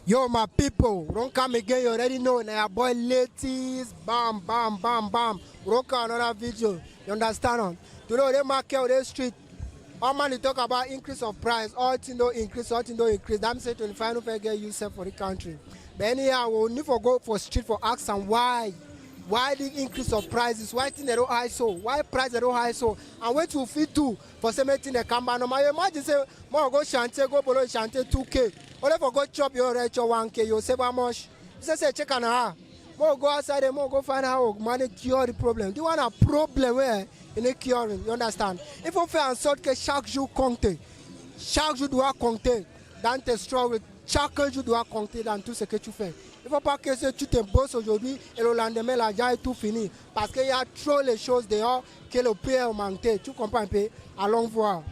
Yo, my people, don't come again. You already know. Now, your boy latest, bam, bam, bam, bam. Rock another video. You understand? Today, they market on the street. All man, they talk about increase of price. All things don't increase, all things don't increase. That means 25 don't get used for the country. But anyhow, we'll need to go for street for ask them why. Why the increase of prices? Why things they don't high so? Why price they don't high so? And what you fit do for something they come back? No matter imagine say, more go shanty, go below shanty 2K. Only for go chop your rate your 1K, you save how much? You say check on her. More go outside and more go find how money cure the problem. Do you want a problem where in a curing? You understand? If you fais en sorte que chaque jour compte, chaque jour doit compter dans tes struggles, chaque jour doit compter dans tout ce que tu fais. Il ne faut pas que tu te bosses aujourd'hui et le lendemain l'argent est tout fini. Parce qu'il y a trop les choses dehors que le pays a manqué. Tu comprends un peu? Allons voir.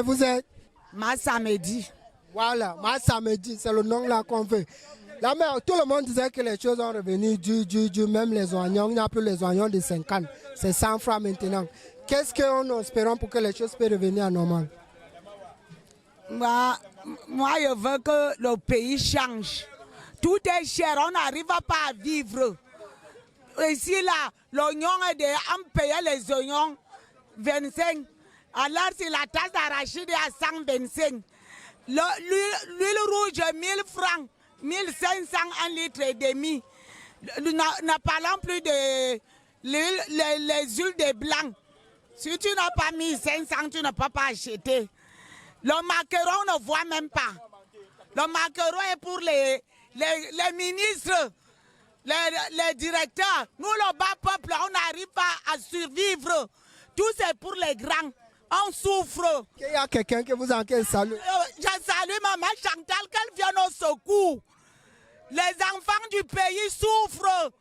Vous êtes Massamedi. Voilà, Massamedi, c'est le nom là qu'on veut. La mère, tout le monde disait que les choses ont revenu du même les oignons. Il n'y a plus les oignons de 50. C'est 100 francs maintenant. Qu'est-ce qu'on espère pour que les choses puissent revenir à normal? Moi, je veux que le pays change. Tout est cher, on n'arrive pas à vivre. Ici, là, l'oignon est de... On paye les oignons 25. Alors, si la tasse d'arachide est à 125. L'huile rouge, 1000 francs. 1500 un litre et demi. Ne parlons plus de les huiles de blanc. Si tu n'as pas mis 500, tu ne peux pas acheter. Le macaron, on ne voit même pas. Le macaron est pour les ministres, les directeurs. Nous, le bas peuple, on n'arrive pas à survivre. Tout c'est pour les grands. On souffre. Il y a quelqu'un que vous en salue. Je salue maman Chantal, qu'elle vienne au secours. Les enfants du pays souffrent.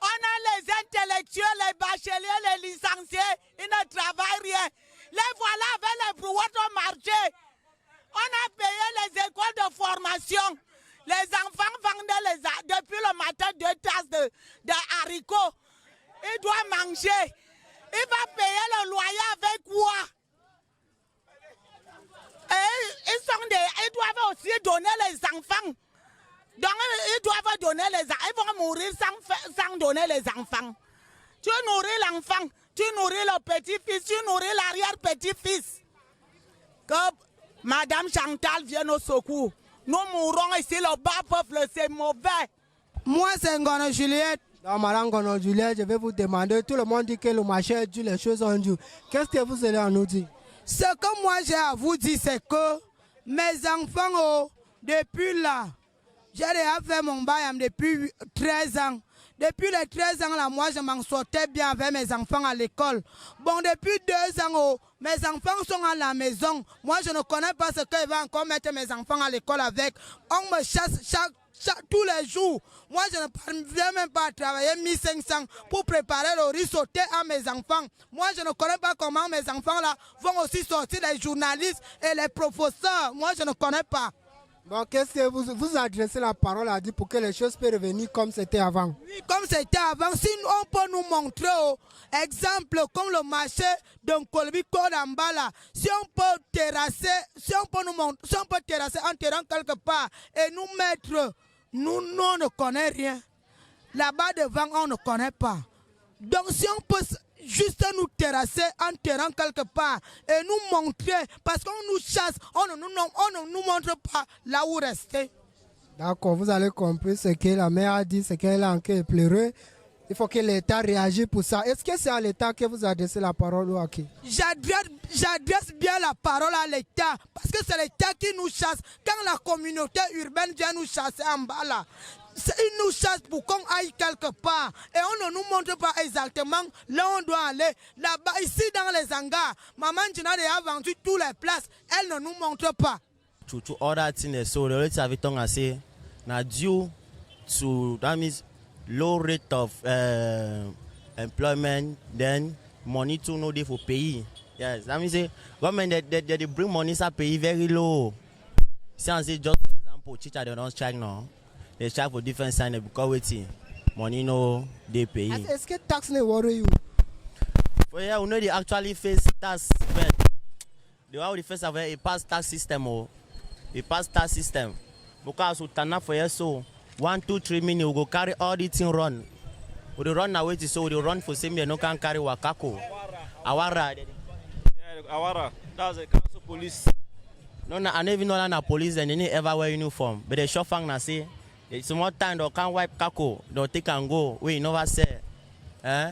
On a les intellectuels, les bacheliers, les licenciés, ils ne travaillent rien. Les voilà avec les brouettes au marché. On a payé les écoles de formation. Les enfants vendent depuis le matin 2 tasses de haricots. Ils doivent manger. Il va payer le loyer avec quoi? Et ils doivent aussi donner les enfants. Donc ils doivent donner les enfants. Ils vont mourir sans donner les enfants. Tu nourris l'enfant, tu nourris le petit-fils, tu nourris l'arrière-petit-fils. Que Madame Chantal vienne au secours. Nous mourrons ici, le bas peuple, c'est mauvais. Moi, c'est Ngono Juliette. Dans Madame Ngono Juliette, je vais vous demander, tout le monde dit que le marché est dû, les choses ont dû. Qu'est-ce que vous allez en nous dire? Ce que moi j'ai à vous dire, c'est que mes enfants, depuis là, j'ai déjà fait mon bail depuis 13 ans. Depuis les 13 ans, là, moi, je m'en sortais bien avec mes enfants à l'école. Bon, depuis 2 ans, mes enfants sont à la maison. Moi, je ne connais pas ce qu'il va encore mettre mes enfants à l'école avec. On me chasse tous les jours. Moi, je ne parviens même pas à travailler 1500 pour préparer le riz sauté à mes enfants. Moi, je ne connais pas comment mes enfants là vont aussi sortir les journalistes et les professeurs. Moi, je ne connais pas. Bon, qu'est-ce que vous adressez la parole à dire pour que les choses puissent revenir comme c'était avant? Oui, comme c'était avant. Si on peut nous montrer, exemple, comme le marché d'un Colby Kodambala, si on peut terrasser, si on peut terrasser un terrain quelque part et nous mettre, nous on ne connaît rien. Là-bas devant, on ne connaît pas. Donc si on peut juste nous terrasser un terrain quelque part et nous montrer, parce qu'on nous chasse, on ne nous montre pas là où rester. D'accord, vous allez comprendre ce que la mère a dit, ce qu'elle a encore pleuré. Il faut que l'État réagisse pour ça. Est-ce que c'est à l'État que vous adressez la parole ou à qui? J'adresse bien la parole à l'État, parce que c'est l'État qui nous chasse. Quand la communauté urbaine vient nous chasser en bas là, ils nous chassent pour qu'on aille quelque part. Et on ne nous montre pas exactement là où on doit aller. Là-bas, ici dans les hangars, Maman Gina a vendu toutes les places. Elle ne nous montre pas. To other things, so the rate of it, I say, now due to, that means low rate of employment, then money to no day for pay. Yes, that means say government they bring money to pay very low. See, I say just for example, teacher they don't strike now. They strike for different sign because waiting money no they pay. Est-ce que tax ne worry you? Well, yeah, we know they actually face tax, but the way we face a pass tax system, a pass tax system. Because we turn up for your soul. 1, 2, 3 minutes, we go carry all the thing run. We dey run away to so we dey run for same day, no can carry Wakako. Awara. Yeah, Awara. That's the council police. No, I never know that police and they never ever wear uniform. But the chauffeur na say, it's more time they can wipe Kako, they'll take and go. We never say. Eh?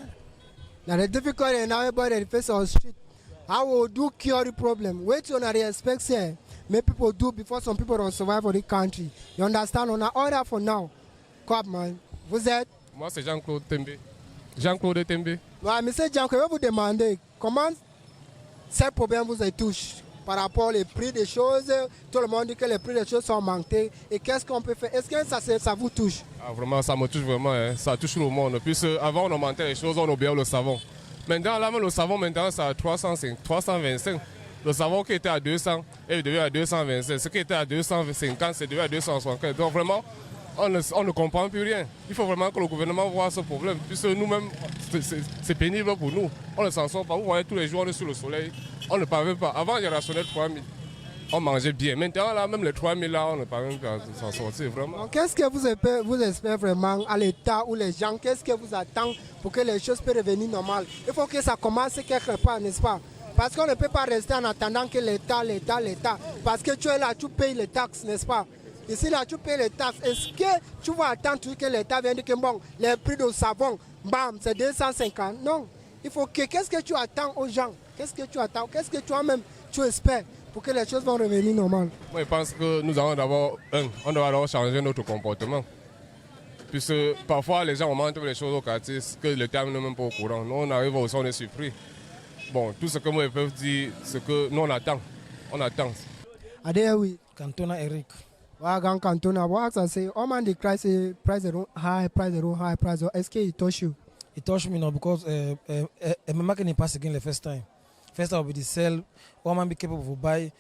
Now the difficulty now everybody face on the street. How will do cure the problem? Wait on the expect say, make people do before some people don't survive for the country. You understand? On order for now. Come man. Vous êtes? Moi c'est Jean-Claude Tembe. Jean-Claude Tembe. Ouais, mais c'est Jean, que vous demandez comment ces problèmes vous touchent par rapport au prix des choses. Tout le monde dit que les prix des choses sont augmentés. Et qu'est-ce qu'on peut faire? Est-ce que ça vous touche? Ah, vraiment, ça me touche vraiment. Hein. Ça touche le monde. Puis avant on augmentait les choses, on oubliait le savon. Maintenant, là, le savon, maintenant, c'est à 325. Le savon qui était à 200 est devenu à 225. Ce qui était à 250, c'est devenu à 260. Donc vraiment, on ne comprend plus rien. Il faut vraiment que le gouvernement voit ce problème. Puisque nous-mêmes, c'est pénible pour nous. On ne s'en sort pas. Vous voyez, tous les jours, on est sur le soleil. On ne parvient pas. Avant, il y rationnait 3 000. On mangeait bien. Maintenant, là, même les 3 000, là, on ne parvient pas à s'en sortir. Vraiment. Qu'est-ce que vous espérez vraiment à l'État ou les gens? Qu'est-ce que vous attendez pour que les choses puissent revenir normales? Il faut que ça commence quelque part, n'est-ce pas? Parce qu'on ne peut pas rester en attendant que l'État. Parce que tu es là, tu payes les taxes, n'est-ce pas? Ici, là, tu payes les taxes. Est-ce que tu vas attendre que l'État vienne dire que bon, les prix de savon, bam, c'est 250? Non. Il faut que, qu'est-ce que tu attends aux gens? Qu'est-ce que tu attends? Qu'est-ce que toi-même, tu espères pour que les choses vont revenir normales? Moi, je pense que nous allons d'abord, on doit d'abord changer notre comportement. Puisque parfois, les gens augmentent les choses au quartier, que l'État n'est même pas au courant. Nous, on arrive aussi, on est surpris. Bon, tout ce que moi, je peux dire, c'est que nous, on attend. On attend. Adé, oui. Cantona Eric. Wagan Cantona, what I say, all man, the price high. Est-ce qu'il touch you? It touched me now because my market didn't pass again the first time. First time will be the sell. All man be capable to buy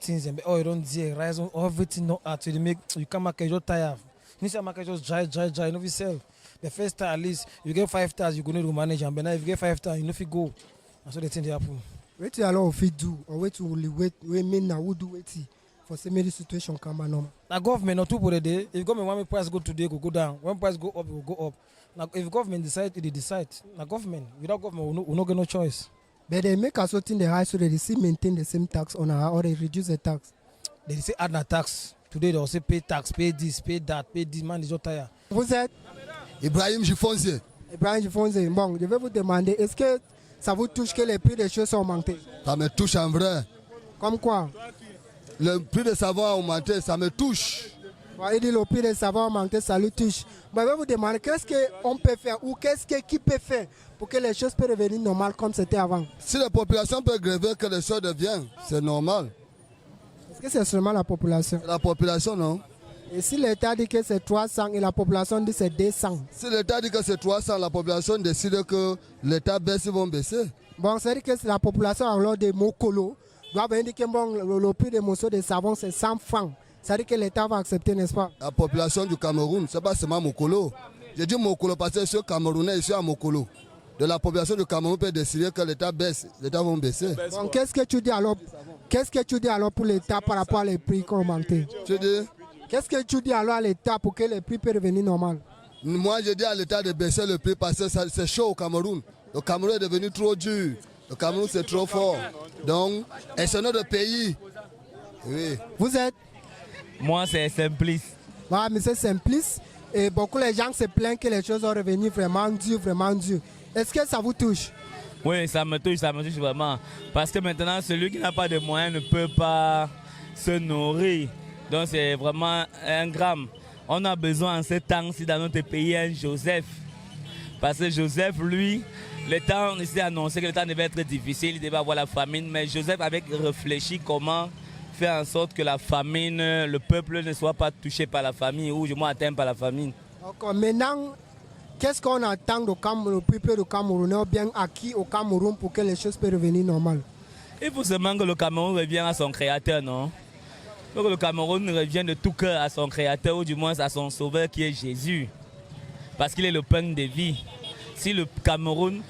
things and you don't see rise on everything not actually make you can market your tire. You see market just dry, you know if you sell. The first time at least you get 5 times you go need to manage and but now if you get 5 times you know if you go. That's what the thing they happen. Wait till a lot of it do or wait to wait mean now who do wait for some many situation come on. Now government not too for the day. If government want me price go today go down. When price go up it will go up. Now if government decide they decide. Now government without government we no get no choice. But they make us in the high so they still maintain the same tax on our or they reduce the tax. They say add na tax. Today they will say pay tax, pay this, pay that, pay this. Man is just tired. Vous êtes Ibrahim Gifonze. Ibrahim Gifonze. Bon, je vais vous demander, est-ce que ça vous touche que les prix des choses sont augmentés? Ça me touche en vrai. Comme quoi? Le prix de savon a augmenté, ça me touche. Il dit le prix des savons a augmenté, ça lui touche. Bon, je vais vous demander, qu'est-ce qu'on peut faire ou qui peut faire pour que les choses puissent revenir normales comme c'était avant? Si la population peut gréver, que les choses deviennent, c'est normal. Est-ce que c'est seulement la population? La population, non. Et si l'État dit que c'est 300 et la population dit que c'est 200? Si l'État dit que c'est 300, la population décide que l'État baisse, ils vont baisser. Bon, c'est-à-dire que la population alors de Mokolo doit venir que bon, le prix des morceaux de savon c'est 100 francs. C'est-à-dire que l'État va accepter, n'est-ce pas? La population du Cameroun, ce n'est pas seulement Mokolo. Je dis Mokolo parce que je suis Camerounais, je suis à Mokolo. De la population du Cameroun peut décider que l'État baisse, l'État va baisser. Bon, qu'est-ce que tu dis alors pour l'État par rapport à les prix qui ont augmenté? Je dis, qu'est-ce que tu dis alors à l'État pour que les prix puissent revenir normal? moi je dis à l'État de baisser le prix parce que c'est chaud au Cameroun. Le Cameroun est devenu trop dur. Le Cameroun c'est trop fort. Donc, et c'est notre pays. Oui. Vous êtes? Moi, c'est Simplice. Ah, mais c'est Simplice. Et beaucoup de gens se plaignent que les choses vont revenir vraiment dur. Est-ce que ça vous touche? Oui, ça me touche vraiment. Parce que maintenant, celui qui n'a pas de moyens ne peut pas se nourrir. Donc c'est vraiment un drame. On a besoin en ce temps-ci dans notre pays un Joseph. Parce que Joseph, lui, le temps, il s'est annoncé que le temps devait être difficile, il devait avoir la famine. Mais Joseph avait réfléchi comment faire en sorte que la famine, le peuple ne soit pas touché par la famine ou du moins atteint par la famine. Donc, maintenant, qu'est-ce qu'on attend du peuple du Cameroun ou bien acquis au Cameroun pour que les choses puissent revenir normales? Il faut seulement que le Cameroun revienne à son créateur, non? Il faut que le Cameroun revienne de tout cœur à son créateur ou du moins à son sauveur qui est Jésus. Parce qu'il est le pain de vie. Si le Cameroun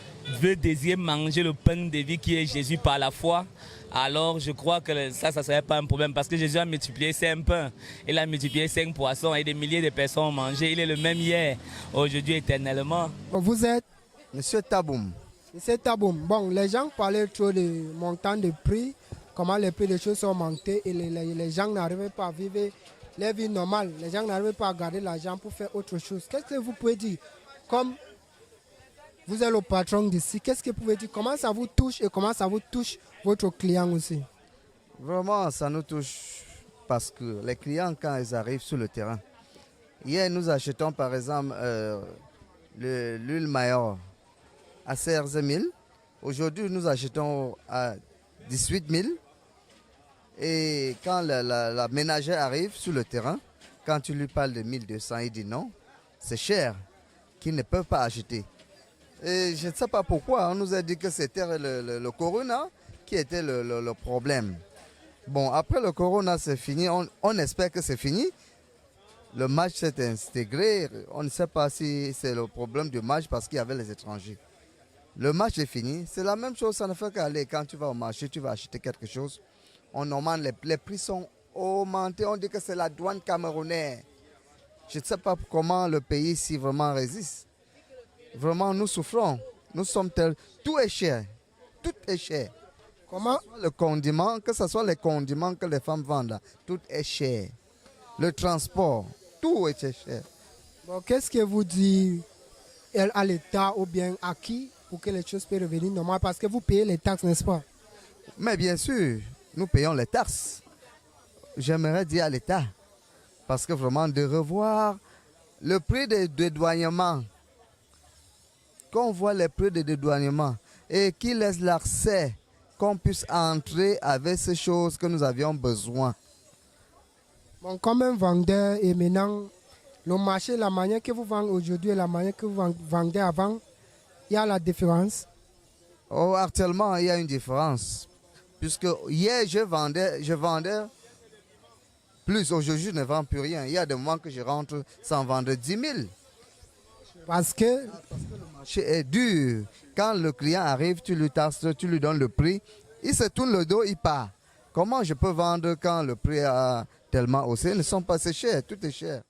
veut désirer manger le pain de vie qui est Jésus par la foi, alors je crois que ça ne serait pas un problème parce que Jésus a multiplié 5 pains, il a multiplié 5 poissons et des milliers de personnes ont mangé. Il est le même hier, aujourd'hui, éternellement. Vous êtes Monsieur Taboum. Monsieur Taboum. Bon, les gens parlaient trop de montant de prix, comment les prix des choses sont montés et les gens n'arrivaient pas à vivre leur vie normale. Les gens n'arrivaient pas à garder l'argent pour faire autre chose. Qu'est-ce que vous pouvez dire? Comme vous êtes le patron d'ici, qu'est-ce que vous pouvez dire? Comment ça vous touche et comment ça vous touche votre client aussi? Vraiment, ça nous touche parce que les clients, quand ils arrivent sur le terrain, hier, nous achetons par exemple l'huile Mayor à 16 000. Aujourd'hui, nous achetons à 18 000. Et quand la ménagère arrive sur le terrain, quand tu lui parles de 1200, il dit non, c'est cher, qu'ils ne peuvent pas acheter. Et je ne sais pas pourquoi, on nous a dit que c'était le corona qui était le problème. Bon, après le corona, c'est fini, on espère que c'est fini. Le match s'est intégré, on ne sait pas si c'est le problème du match parce qu'il y avait les étrangers. Le match est fini, c'est la même chose, ça ne fait qu'aller. Quand tu vas au marché, tu vas acheter quelque chose. On demande, les prix sont augmentés, on dit que c'est la douane camerounaise. Je ne sais pas comment le pays ici vraiment résiste. Vraiment, nous souffrons. Nous sommes tels. Tout est cher. Tout est cher. Comment? Le condiment, que ce soit les condiments que les femmes vendent, tout est cher. Le transport, tout est cher. Bon, qu'est-ce que vous dites à l'État ou bien à qui pour que les choses puissent revenir normales? Parce que vous payez les taxes, n'est-ce pas? Mais bien sûr, nous payons les taxes. J'aimerais dire à l'État, parce que vraiment de revoir le prix de dédouanement, qu'on voit les prix de dédouanement et qui laisse l'accès, qu'on puisse entrer avec ces choses que nous avions besoin. Bon, comme un vendeur et maintenant, le marché, la manière que vous vendez aujourd'hui et la manière que vous vendez avant, il y a la différence? Oh, actuellement, il y a une différence. Puisque hier, je vendais plus. Aujourd'hui, je ne vends plus rien. Il y a des moments que je rentre sans vendre 10 000. Parce que Le marché est dur. Quand le client arrive, tu lui tasses, tu lui donnes le prix. Il se tourne le dos, il part. Comment je peux vendre quand le prix a tellement haussé? Ils ne sont pas assez chers, tout est cher.